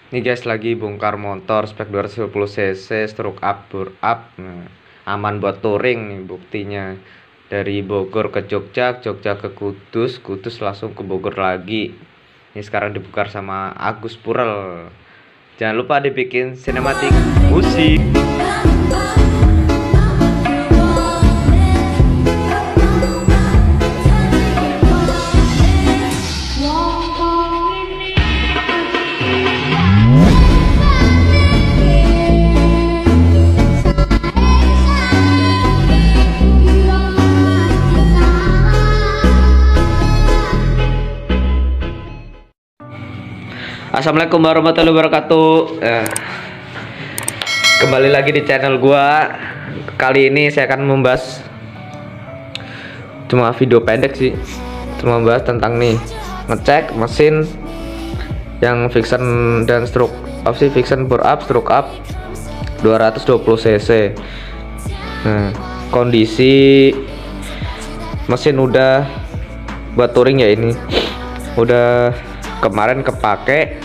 Ini guys lagi bongkar motor spek 250 cc stroke up bore up. Nah, aman buat touring nih buktinya. Dari Bogor ke Jogja, Jogja ke Kudus, Kudus langsung ke Bogor lagi. Ini sekarang dibongkar sama Agus Purel. Jangan lupa dibikin sinematik musik. Assalamualaikum warahmatullahi wabarakatuh. Kembali lagi di channel gua. Kali ini saya akan membahas, cuma video pendek sih, cuma membahas tentang nih ngecek mesin yang Vixen dan stroke opsi Vixen bore up stroke up 220 cc. Nah, kondisi mesin udah buat touring ya, ini udah kemarin kepake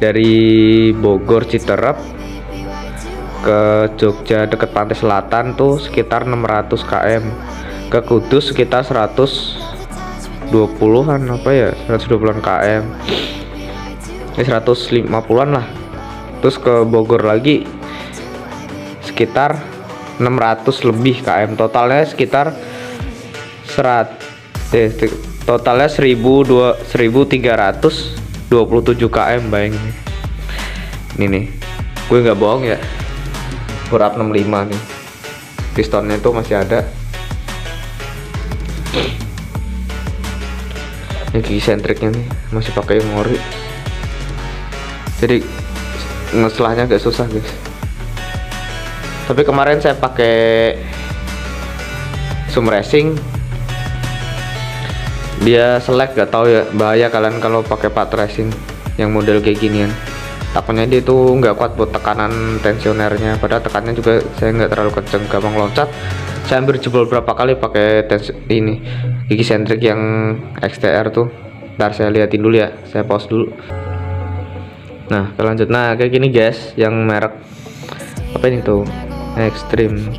dari Bogor Citerep ke Jogja deket Pantai Selatan tuh sekitar 600 km, ke Kudus sekitar 120-an apa ya, 120-an km, ini 150-an lah. Terus ke Bogor lagi sekitar 600 lebih km, totalnya sekitar totalnya 1327 km. Bayangin ini nih, gue nggak bohong ya, bore up 65 nih, pistonnya tuh masih ada. Ini gigi sentriknya nih masih pakai ori, jadi ngeselahnya agak susah guys. Tapi kemarin saya pakai Zoom Racing, dia selek, gak tahu ya, bahaya kalian kalau pakai part racing yang model kayak ginian. Takutnya dia tuh nggak kuat buat tekanan tensionernya, padahal tekannya juga saya nggak terlalu kenceng, gampang loncat. Saya hampir jebol berapa kali pakai ini gigi sentrik yang XTR tuh. Ntar saya liatin dulu ya, saya pause dulu. Nah kita lanjut. Nah kayak gini guys, yang merek apa ini tuh, Extreme.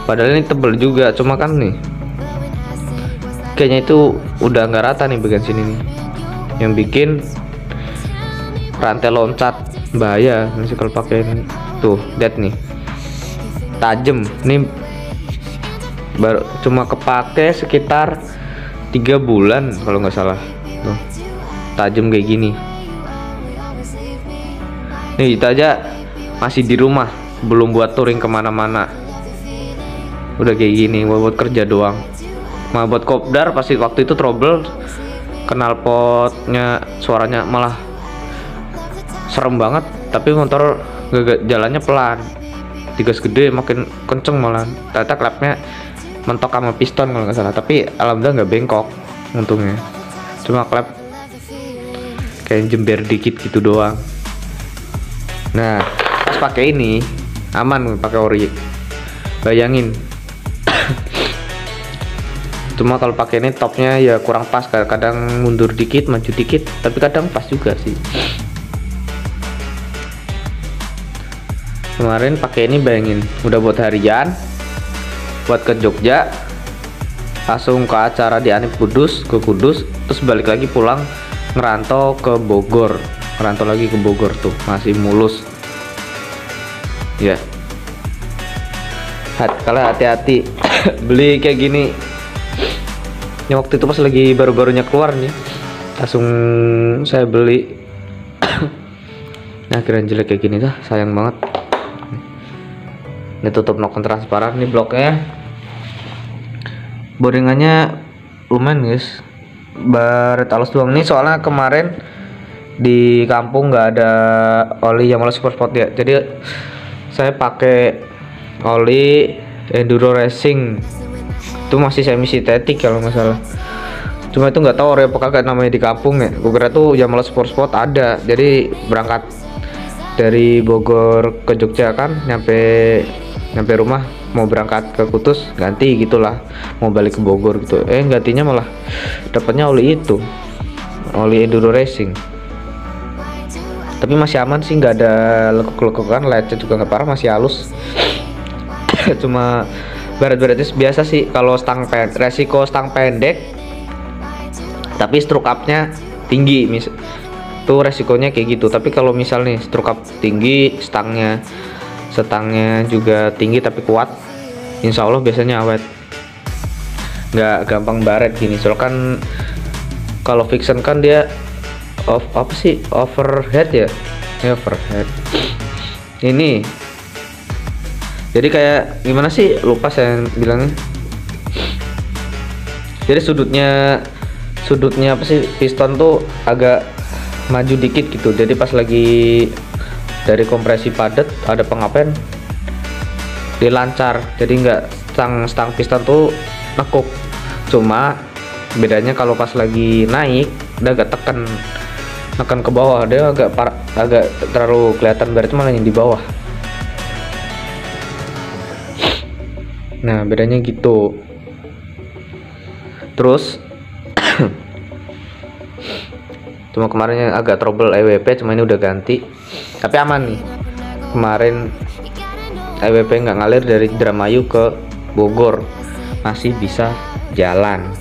Padahal ini tebel juga, cuma kan nih kayaknya itu udah nggak rata nih bagian sini nih, yang bikin rantai loncat bahaya masih kalau pakai ini. Tuh lihat nih, tajam nih, baru cuma kepake sekitar 3 bulan kalau nggak salah. Tuh tajam kayak gini nih, itu aja masih di rumah, belum buat touring kemana-mana, udah kayak gini buat kerja doang. Nah buat kopdar pasti waktu itu trouble, knalpotnya suaranya malah serem banget, tapi motor jalannya pelan, digas gede makin kenceng malah. Ternyata klepnya mentok sama piston kalau nggak salah, tapi alhamdulillah nggak bengkok untungnya, cuma klep kayak jember dikit gitu doang. Nah pas pakai ini aman, pakai ori, bayangin. Cuma kalau pakai ini topnya ya kurang pas, kadang mundur dikit maju dikit, tapi kadang pas juga sih. Kemarin pakai ini bayangin, udah buat harian, buat ke Jogja, langsung ke acara di Anip Kudus, ke Kudus, terus balik lagi pulang ngerantau ke Bogor, ngerantau lagi ke Bogor tuh masih mulus ya. Kalian hati-hati beli kayak gini. Ini waktu itu pas lagi baru-barunya keluar nih, langsung saya beli. Nah akhirnya jelek kayak gini dah, sayang banget. Ini tutup noken transparan nih bloknya, boringannya lumayan guys, baret halus doang nih, soalnya kemarin di kampung nggak ada oli Yamaha Super Sport ya, jadi saya pakai oli Enduro Racing, itu masih semi sintetik kalau nggak salah. Cuma itu nggak tahu ori apa kagak namanya di kampung ya, gue kira tuh Yamaha Super Sport ada. Jadi berangkat dari Bogor ke Jogja kan, nyampe rumah mau berangkat ke Kudus ganti gitulah, mau balik ke Bogor gitu, gantinya malah dapatnya oli itu, oli Enduro Racing. tapi masih aman sih, nggak ada lekuk-lekukan, lecet juga nggak parah, masih halus. Cuma baret-baretnya biasa sih kalau resiko stang pendek tapi stroke up-nya tinggi, tuh resikonya kayak gitu. Tapi kalau misal nih stroke up tinggi, stangnya juga tinggi tapi kuat, insya Allah biasanya awet, nggak gampang baret gini. Soalnya kan kalau Vixen kan dia overhead ya, overhead ini. Jadi kayak gimana sih, lupa saya bilangnya. Jadi sudutnya apa sih, piston tuh agak maju dikit gitu. Jadi pas lagi dari kompresi padat ada pengapen dia lancar, jadi nggak stang piston tuh nekuk. Cuma bedanya kalau pas lagi naik udah agak tekan ke bawah, dia agak terlalu kelihatan baret, malah yang di bawah. Nah bedanya gitu. Terus cuma kemarin yang agak trouble EWP, cuma ini udah ganti tapi aman nih. Kemarin EWP nggak ngalir dari Indramayu ke Bogor, masih bisa jalan.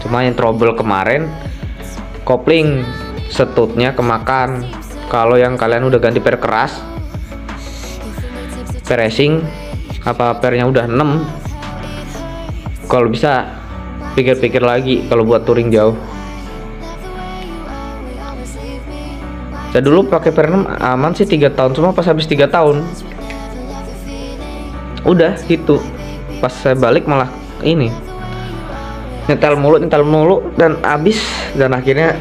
Cuma yang trouble kemarin kopling setutnya kemakan. Kalau yang kalian udah ganti per keras, per racing apa pernya udah 6, kalau bisa pikir-pikir lagi kalau buat touring jauh. Saya dulu pakai per 6 aman sih 3 tahun, cuma pas habis 3 tahun udah gitu, pas saya balik malah ini nyetel mulu dan habis, dan akhirnya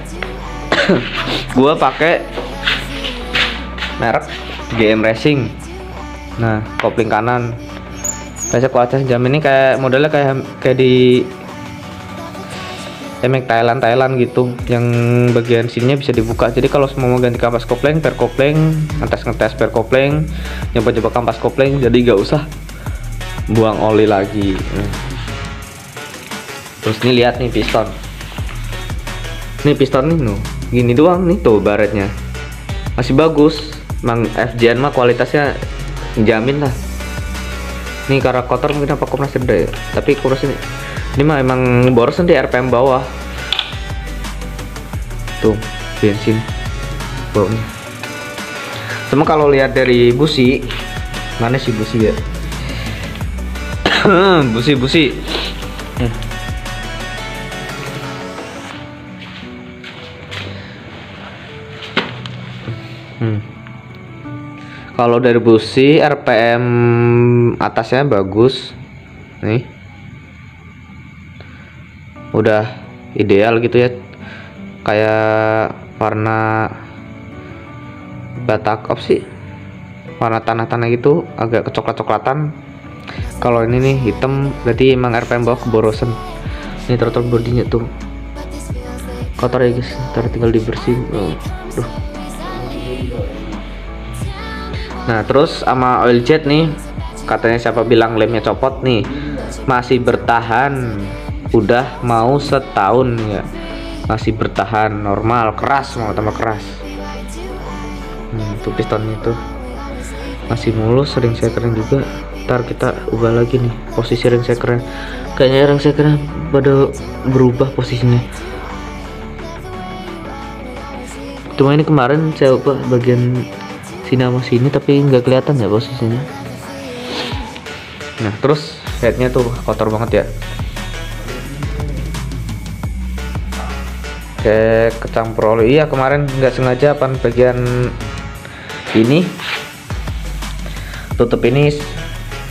gua pakai merek GM Racing. Nah kopling kanan saya kuat jam ini kayak modelnya kayak di emek Thailand gitu, yang bagian sininya bisa dibuka. Jadi kalau mau ganti kampas kopling, per kopling, ngetes per kopling, nyoba kampas kopling, jadi nggak usah buang oli lagi. Terus nih lihat nih piston, nih piston nih nuh gini doang nih, tuh baretnya masih bagus. Mang FJN mah kualitasnya jamin lah. Nih karena kotor mungkin apa kompres gede ya, tapi kompres ini mah emang boros di RPM bawah. Tuh bensin baunya. Cuma kalau lihat dari busi, mana sih busi ya? busi. Kalau dari busi RPM atasnya bagus nih, udah ideal gitu ya, kayak warna batak sih, warna tanah gitu, agak kecoklat-coklatan. Kalau ini nih hitam berarti emang RPM bawah keborosan. Ini throttle bodinya tuh kotor ya guys, tinggal dibersihin. Nah terus sama oil jet nih, katanya siapa bilang lemnya copot nih, masih bertahan, udah mau setahun ya, masih bertahan normal, keras, mau tambah keras. Tuh pistonnya tuh masih mulus, ring sekernya juga. Ntar kita ubah lagi nih posisi ring sekernya, kayaknya ring sekernya pada berubah posisinya. Cuma ini kemarin saya ubah bagian sini sama sini tapi nggak kelihatan ya posisinya. Nah terus headnya tuh kotor banget ya, kayak kecampur oli. Iya kemarin nggak sengaja bagian ini tutup ini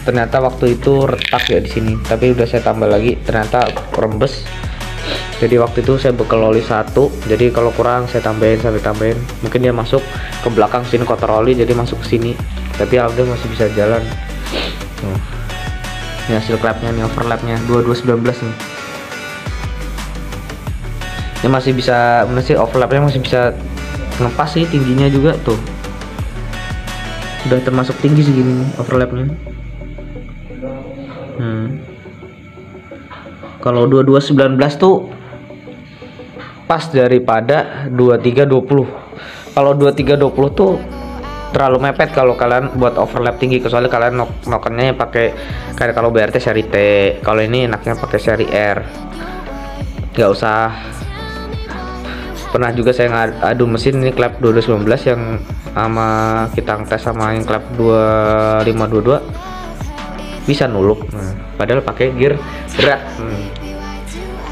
ternyata waktu itu retak ya di sini, tapi udah saya tambah lagi, ternyata rembes. Jadi waktu itu saya bekal oli 1, jadi kalau kurang saya tambahin, mungkin dia masuk ke belakang sini kotor oli, jadi masuk ke sini, tapi alhamdulillah masih bisa jalan. Ini hasil clapnya nih, overlapnya 2219 nih. Ini masih bisa, overlapnya masih bisa ngepas sih, tingginya juga tuh udah termasuk tinggi segini nih overlapnya. Kalau 2219 tuh pas daripada 2320, Kalau 2320 tuh terlalu mepet kalau kalian buat overlap tinggi, kecuali kalian nokennya pakai kayak kalau BRT seri T. Kalau ini enaknya pakai seri R, nggak usah. Pernah juga saya ngadu mesin ini klep 2019 yang sama kita tes sama yang klep 2522 bisa nuluk. Nah, padahal pakai gear berat,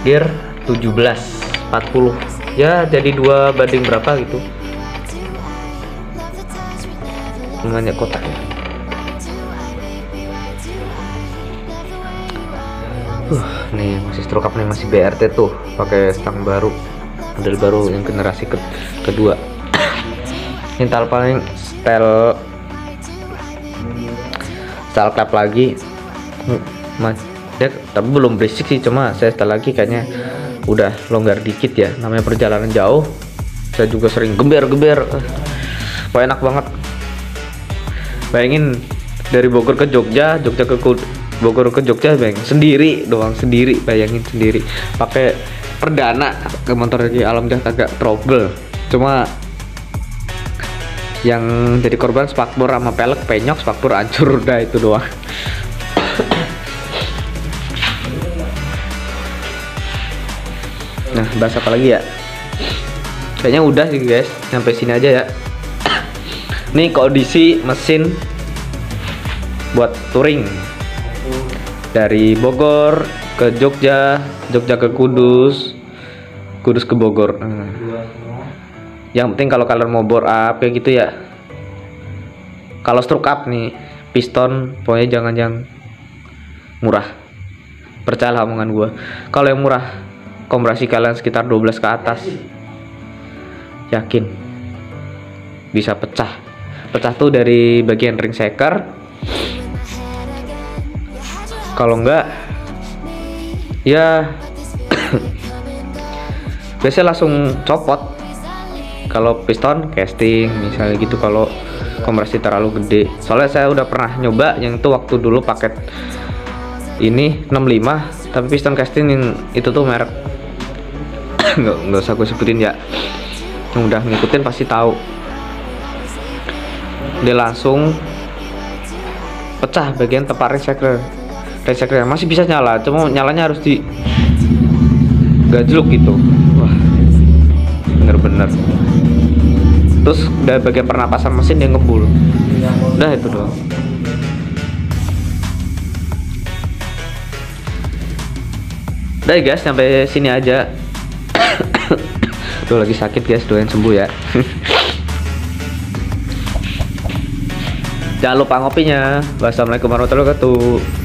gear 1740 ya, jadi 2 banding berapa gitu, banyak kotak ya. Nih masih stroke up nih, masih BRT tuh, pakai stang baru, model baru yang generasi kedua. Intal paling style clap lagi, mas ya, tapi belum berisik sih, cuma saya setel lagi kayaknya udah longgar dikit ya, namanya perjalanan jauh. Saya juga sering geber-geber, wah enak banget. Bayangin dari Bogor ke Jogja, Bogor ke Jogja, bayangin sendiri doang, sendiri, bayangin sendiri pakai perdana ke motor lagi. Alhamdulillah agak trouble, cuma yang jadi korban spakbor sama pelek penyok, spakbor hancur, udah itu doang. Nah, bahas apa lagi ya? Kayaknya udah sih guys, sampai sini aja ya. Nih kondisi mesin buat touring dari Bogor ke Jogja, Jogja ke Kudus, Kudus ke Bogor. Yang penting kalau kalian mau bore up kayak gitu ya, kalau stroke up nih piston pokoknya jangan yang murah, percayalah omongan gua. Kalau yang murah kompresi kalian sekitar 12 ke atas, yakin bisa pecah tuh dari bagian ring shaker. Kalau enggak ya biasanya langsung copot. Kalau piston casting misalnya gitu, kalau kompresi terlalu gede. Soalnya saya udah pernah nyoba yang itu waktu dulu paket ini 65, tapi piston casting itu tuh merek nggak usah gue sebutin ya, yang udah ngikutin pasti tahu, dia langsung pecah bagian tempat recycle masih bisa nyala, cuma nyalanya harus di gajluk gitu. Wah bener-bener. Terus dari bagian pernapasan mesin dia ngebul, udah itu doang. Udah guys, sampai sini aja. Tuh lagi sakit guys, doain sembuh ya. Jangan lupa ngopinya. Wassalamualaikum warahmatullahi wabarakatuh.